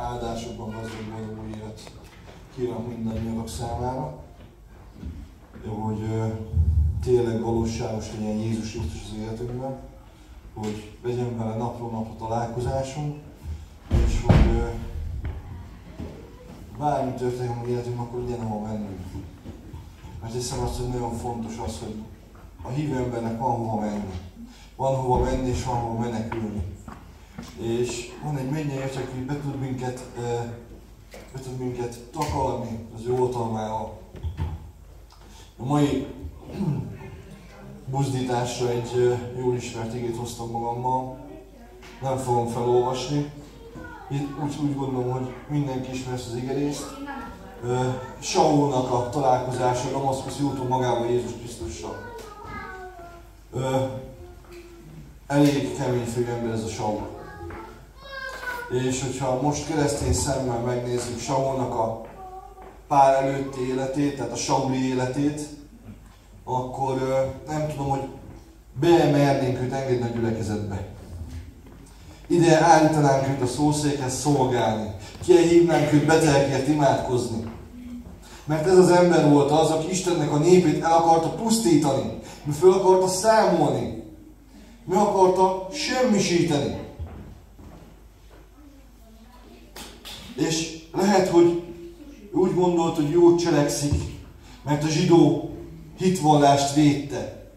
áldásokban gazdag boldog új élet kívánok mindannyiatok számára. Jó, hogy tényleg valóságos legyen Jézus Krisztus az életünkben, hogy legyen vele napról napra találkozásunk, és hogy bármi történik a életünkben, akkor legyen hova mennünk. Mert hiszem azt, hogy nagyon fontos az, hogy a hívő embernek van hova menni. Van hova menni és van hova menekülni. És van egy mennyei értség, hogy be tud minket takarni az ő oltalmával. A mai buzdításra egy jól ismert igét hoztam magammal. Nem fogom felolvasni. Úgy gondolom, hogy mindenki ismer ezt az igerészt. Saulnak a találkozása a Damaszkuszi úton magával Jézus Krisztussal. Elég kemény főember ez a Saul. És hogyha most keresztény szemmel megnézzük Saulnak a pár előtti életét, tehát a Sauli életét, akkor nem tudom, hogy bemernénk őt engedni a gyülekezetbe. Ide állítanánk őt a szószékhez szolgálni. Kihívnánk őt betegekért imádkozni. Mert ez az ember volt az, aki Istennek a népét el akarta pusztítani. Mi föl akarta számolni. Mi akarta semmisíteni. És lehet, hogy úgy gondolt, hogy jót cselekszik, mert a zsidó hitvallást védte.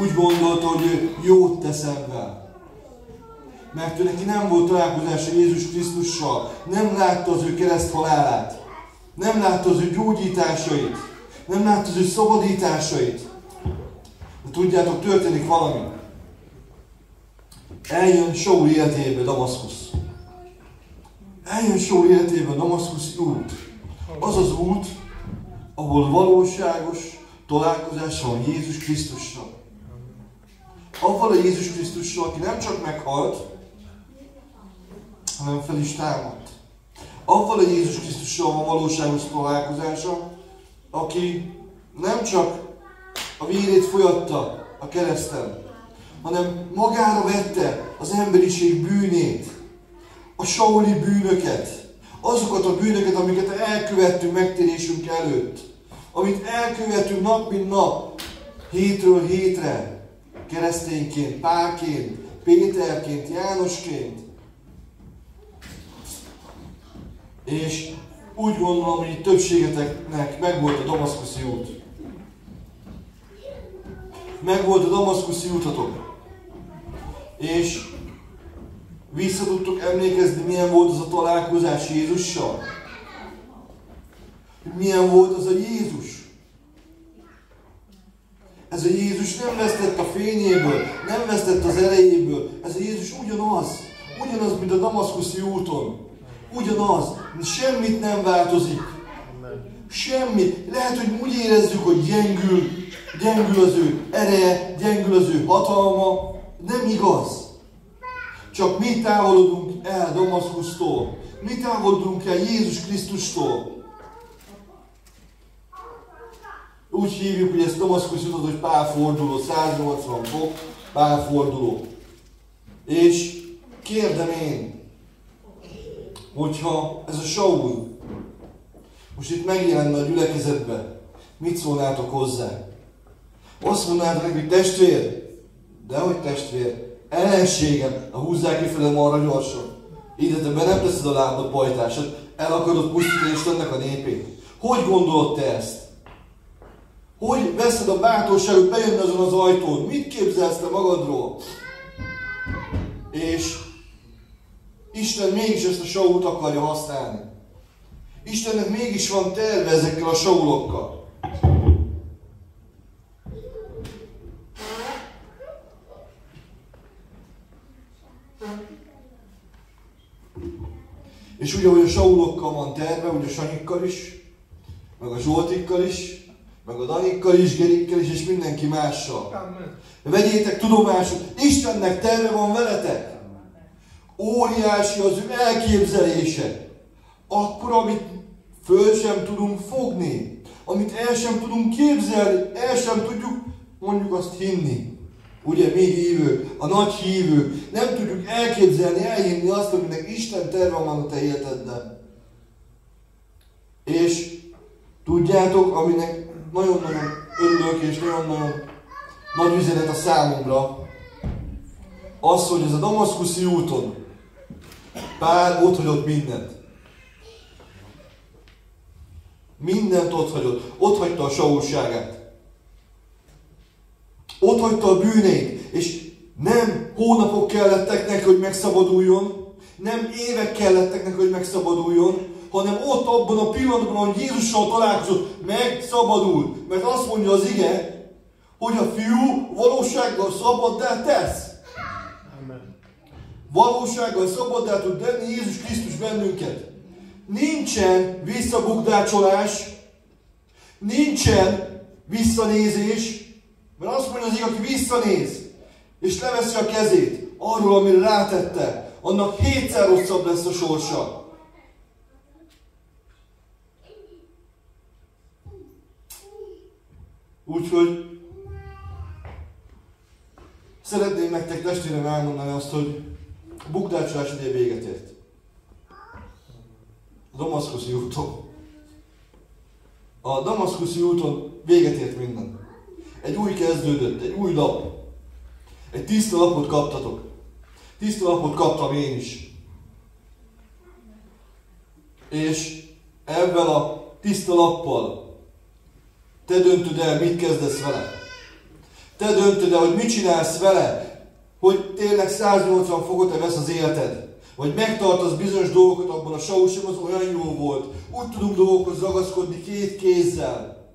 Úgy gondolta, hogy ő jót tesz ebben. Mert ő neki nem volt találkozása Jézus Krisztussal. Nem látta az ő kereszthalálát. Nem látta az ő gyógyításait. Nem látta az ő szabadításait. De tudjátok, történik valami. Eljön Saul életébe Damaszkusz. Eljön Saul életébe Damaszkuszi út. Az az út, ahol valóságos találkozás van Jézus Krisztussal. Avval a Jézus Krisztussal, aki nem csak meghalt, hanem fel is támadt. Avval a Jézus Krisztussal van valóságos találkozása, aki nem csak a vérét folyatta a kereszten, hanem magára vette az emberiség bűnét, a sauli bűnöket, azokat a bűnöket, amiket elkövettünk megtérésünk előtt, amit elkövetünk nap mint nap, hétről hétre, keresztényként, Pálként, Péterként, Jánosként. És úgy gondolom, hogy többségeteknek megvolt a damaszkuszi út. Megvolt a damaszkuszi útatok. És vissza tudtok emlékezni, milyen volt az a találkozás Jézussal? Milyen volt az a Jézus? Ez a Jézus nem vesztett a fényéből, nem vesztett az erejéből. Ez a Jézus ugyanaz, mint a damaszkuszi úton. Ugyanaz, semmit nem változik. Semmi. Lehet, hogy úgy érezzük, hogy gyengül az ő ereje, gyengül az ő hatalma. Nem igaz. Csak mi távolodunk el Damaszkusztól. Mi távolodunk el Jézus Krisztustól. Úgy hívjuk, hogy ezt Damaszkusz utat, hogy pálforduló, 180 fok, pálforduló. És kérdem én, hogyha ez a Saul most itt megjelenne a gyülekezetbe, mit szólnátok hozzá? Azt mondnátok neki, hogy testvér, dehogy testvér, ellenségem, húzzák kifelem arra gyorsan. Ide te be nem teszed a lábad pajtásod, el akarod pusztítani Istennek a népét. Hogy gondolod te ezt? Hogy veszed a bátorságot bejönni azon az ajtón? Mit képzelsz te magadról? És Isten mégis ezt a Sault akarja használni. Istennek mégis van terve ezekkel a Saulokkal. És ugye, hogy a Saulokkal van terve, ugye a Sanyikkal is, meg a Zsoltikkal is, meg a Danikkal is, Gerikkel is, és mindenki mással. Vegyétek tudomásul, Istennek terve van veletek. Óriási az ő elképzelése. Akkor, amit föl sem tudunk fogni, amit el sem tudunk képzelni, el sem tudjuk mondjuk azt hinni. Ugye mi hívők, a nagy hívők, nem tudjuk elképzelni, elhinni azt, aminek Isten terve van a te életedben. És tudjátok, aminek nagyon-nagyon örülök, és nagyon-nagyon nagy üzenet a számomra, az, hogy ez a damaszkuszi úton Pál otthagyott mindent. Mindent otthagyott. Otthagyta a saulságát. Otthagyta a bűneit. És nem hónapok kellettek neki, hogy megszabaduljon. Nem évek kellettek neki, hogy megszabaduljon. Hanem ott abban a pillanatban, hogy Jézussal találkozott, megszabadul. Mert azt mondja az ige, hogy a fiú valósággal szabaddá tesz. Amen. Valósággal szabaddá tud tenni Jézus Krisztus bennünket. Nincsen visszabukdácsolás, nincsen visszanézés, mert azt mondja az ige, aki visszanéz, és leveszi a kezét arról, amire rátette, annak 7-szer rosszabb lesz a sorsa. Úgyhogy szeretném nektek testvérem elmondani azt, hogy a bukdácsolás ideje véget ért. A damaszkuszi úton. A damaszkuszi úton véget ért minden. Egy új kezdődött, egy új lap. Egy tiszta lapot kaptatok. Tiszta lapot kaptam én is. És ebben a tiszta lappal te döntöd el, mit kezdesz vele. Te döntöd el, hogy mit csinálsz vele. Hogy tényleg 180 fokot vesz az életed. Vagy megtartasz bizonyos dolgokat abban a saulság, az olyan jó volt. Úgy tudunk dolgokhoz ragaszkodni 2 kézzel.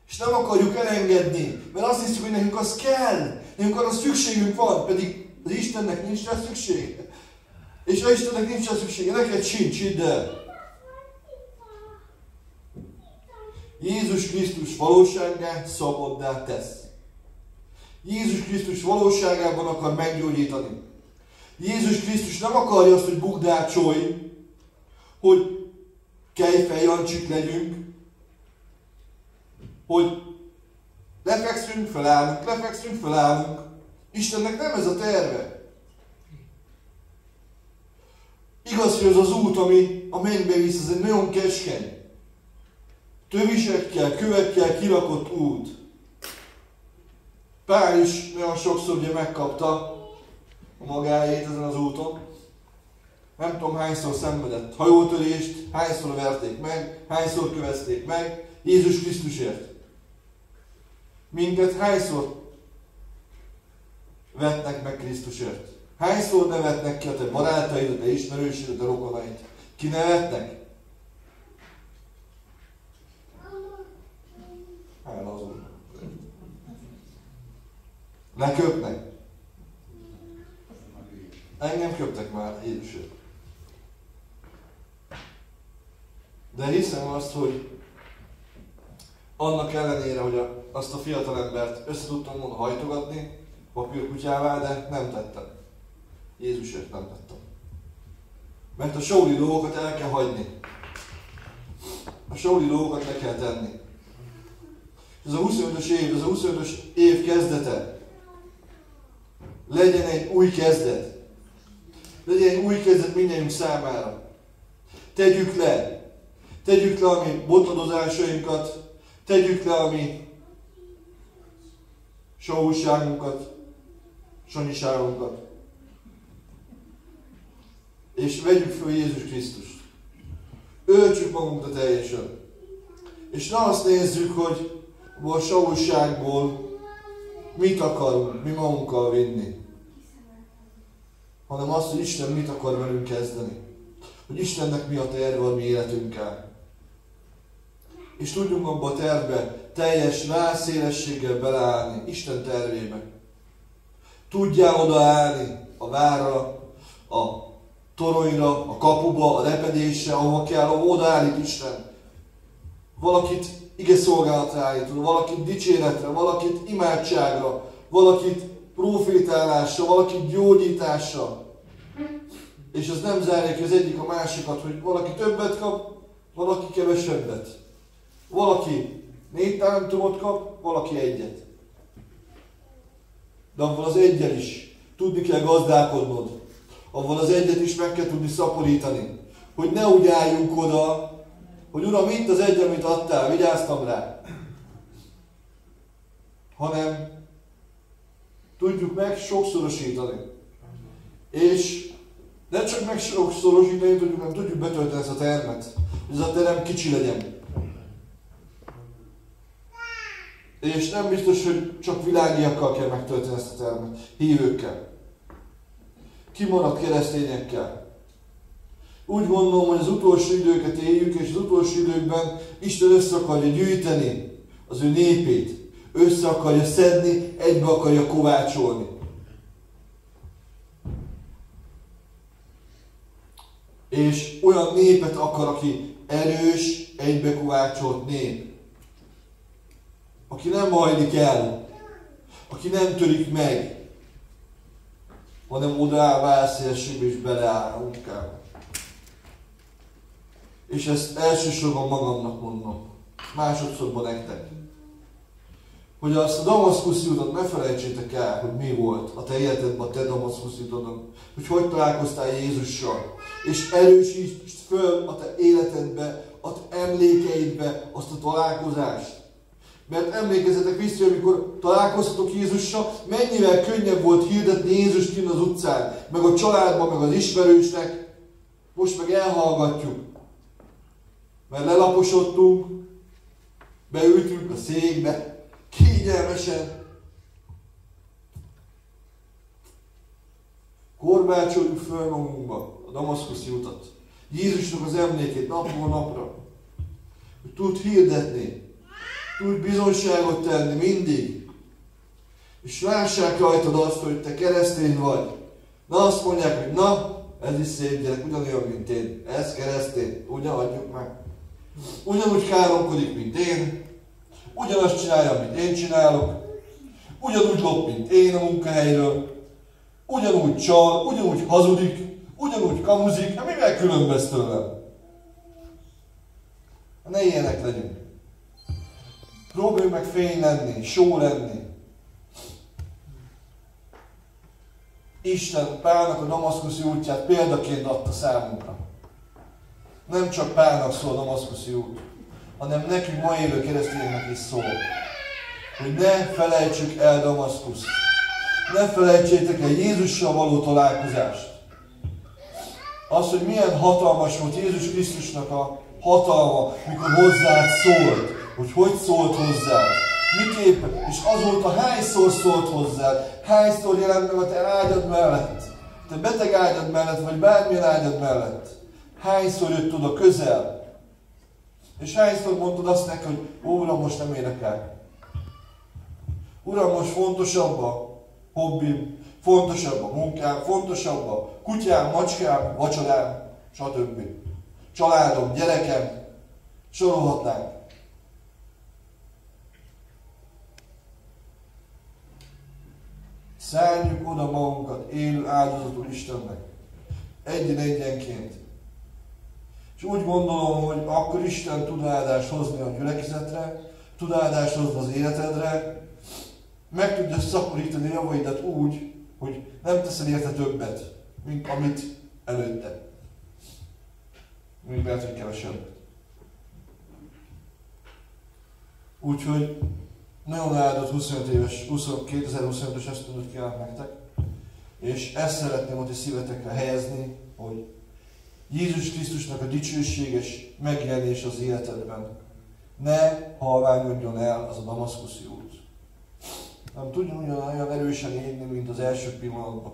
És nem akarjuk elengedni. Mert azt hiszük, hogy nekünk az kell. Nekünk arra szükségünk van. Pedig az Istennek nincs rá szüksége. És az Istennek nincs rá szüksége. Neked sincs, hidd el. Jézus Krisztus valósággá szabaddá tesz. Jézus Krisztus valóságában akar meggyógyítani. Jézus Krisztus nem akarja azt, hogy bukdácsolj, hogy kejfejjancsik legyünk, hogy lefekszünk, felállunk. Istennek nem ez a terve. Igaz, hogy az az út, ami a mennybe visz, ez egy nagyon keskeny, tövisekkel, kövekkel kirakott út. Pál is nagyon sokszor ugye megkapta a magáét ezen az úton. Nem tudom hányszor szenvedett hajótörést, hányszor verték meg, hányszor kövezték meg Jézus Krisztusért. Minket hányszor vetnek meg Krisztusért? Hányszor nevetnek ki a te barátaid, a te ismerősöd, a te rokonaid? Ki nevetnek? Hála az Úr. Leköpnek. Engem köptek már Jézusért. De hiszem azt, hogy annak ellenére, hogy azt a fiatalembert össze tudtam volna hajtogatni papírkutyává, de nem tettem. Jézusért nem tettem. Mert a sauli dolgokat el kell hagyni. A sauli dolgokat le kell tenni. Ez a 25-ös év kezdete. Legyen egy új kezdet. Legyen egy új kezdet mindannyiunk számára. Tegyük le a mi botladozásainkat, tegyük le a mi saulságunkat, sanyiságunkat. És vegyük föl Jézus Krisztust. Öltsük magunkat teljesen. És ne azt nézzük, hogy a saulságból mit akarunk mi magunkkal vinni, hanem azt, hogy Isten mit akar velünk kezdeni. Hogy Istennek mi a terve a mi életünkkel. És tudjunk abba a tervbe teljes rászélességgel beleállni Isten tervébe. Tudjál odaállni a várra, a toronyra, a kapuba, a repedésre, ahova kell, ahova odaállít Isten. Valakit ige szolgálatra állítod, valakit dicséretre, valakit imádságra, valakit profétálásra, valakit gyógyításra. És ez nem zárja ki az egyik a másikat, hogy valaki többet kap, valaki kevesebbet. Valaki 4 talentumot kap, valaki 1. de avval az eggyel is tudni kell gazdálkodnod. Avval az egyet is meg kell tudni szaporítani. Hogy ne úgy álljunk oda, hogy Uram, itt az egy, amit adtál, vigyáztam rá. Hanem tudjuk meg sokszorosítani. És nem csak meg sokszorosítani tudjuk, hanem tudjuk betölteni ezt a termet. Hogy ez a terem kicsi legyen. És nem biztos, hogy csak világiakkal kell megtölteni ezt a termet. Hívőkkel. Kimaradt keresztényekkel. Úgy gondolom, hogy az utolsó időket éljük, és az utolsó időkben Isten össze akarja gyűjteni az ő népét. Össze akarja szedni, egybe akarja kovácsolni. És olyan népet akar, aki erős, egybe kovácsolt nép. Aki nem hajlik el, aki nem törik meg, hanem odaáll válszélsébe és beleáll a munkába. És ezt elsősorban magamnak mondom, másodszorban nektek. Hogy azt a damaszkuszi utat ne felejtsétek el, hogy mi volt a te életedben, a te damaszkuszi utadon. Hogy találkoztál Jézussal. És erősítsd föl a te életedbe, a te emlékeidbe azt a találkozást. Mert emlékezzetek vissza, hogy amikor találkoztatok Jézussal, mennyivel könnyebb volt hirdetni Jézust kint az utcán, meg a családban, meg az ismerősnek. Most meg elhallgatjuk. Mert lelaposodtunk, beültünk a székbe, kényelmesen. Korbácsoljuk föl magunkba a damaszkuszi utat. Jézusnak az emlékét napról napra. Hogy tud hirdetni. Tud bizonyságot tenni mindig. És lássák rajtad azt, hogy te keresztény vagy. Na azt mondják, hogy na, ez is szép gyerek, ugyanolyan, mint én. Ez keresztény, ugyan adjuk meg. Ugyanúgy káromkodik, mint én. Ugyanazt csinálja, mint én csinálok. Ugyanúgy lop, mint én a munkahelyről. Ugyanúgy csal, ugyanúgy hazudik, ugyanúgy kamuzik. Hát mivel különböz tőlem? Ne ilyenek legyünk. Próbálj meg fény lenni, só lenni. Isten Pálnak a damaszkuszi útját példaként adta számunkra. Nem csak Pálnak szól a damaszkuszi út, hanem nekünk ma élő keresztényeknek is szól. Hogy ne felejtsük el Damaszkuszt. Ne felejtsétek el Jézussal való találkozást. Az, hogy milyen hatalmas volt Jézus Krisztusnak a hatalma, mikor hozzád szólt. Hogy szólt hozzád. Miképp, és azóta hányszor szólt hozzád. Hányszor jelent meg a te ágyad mellett. Te beteg ágyad mellett, vagy bármilyen ágyad mellett. Hányszor jött oda közel. És hányszor mondtad azt neki, hogy Uram, most nem érdekel. Uram, most fontosabb a hobbim, fontosabb a munkám, fontosabb a kutyám, macskám, vacsorám, stb. Családom, gyerekem, sorolhatnánk. Szálljuk oda magunkat élő áldozatul Istennek. Egyenként. És úgy gondolom, hogy akkor Isten tud áldást hozni a gyülekezetre, tud áldást hozni az életedre, meg tudja szaporítani javaidat úgy, hogy nem teszel érte többet, mint amit előtte. Még lehet, hogy kevesebbet. Úgyhogy nagyon áldott 2025-ös esztendőt kívánok nektek, és ezt szeretném ott a szívetekre helyezni, hogy Jézus Krisztusnak a dicsőséges megjelenés az életedben ne halványodjon el az a damaszkuszi út. Nem tudjon olyan erősen élni, mint az első pillanatban.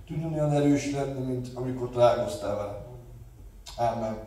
Tudjon olyan erős lenni, mint amikor találkoztál vele. Ámen.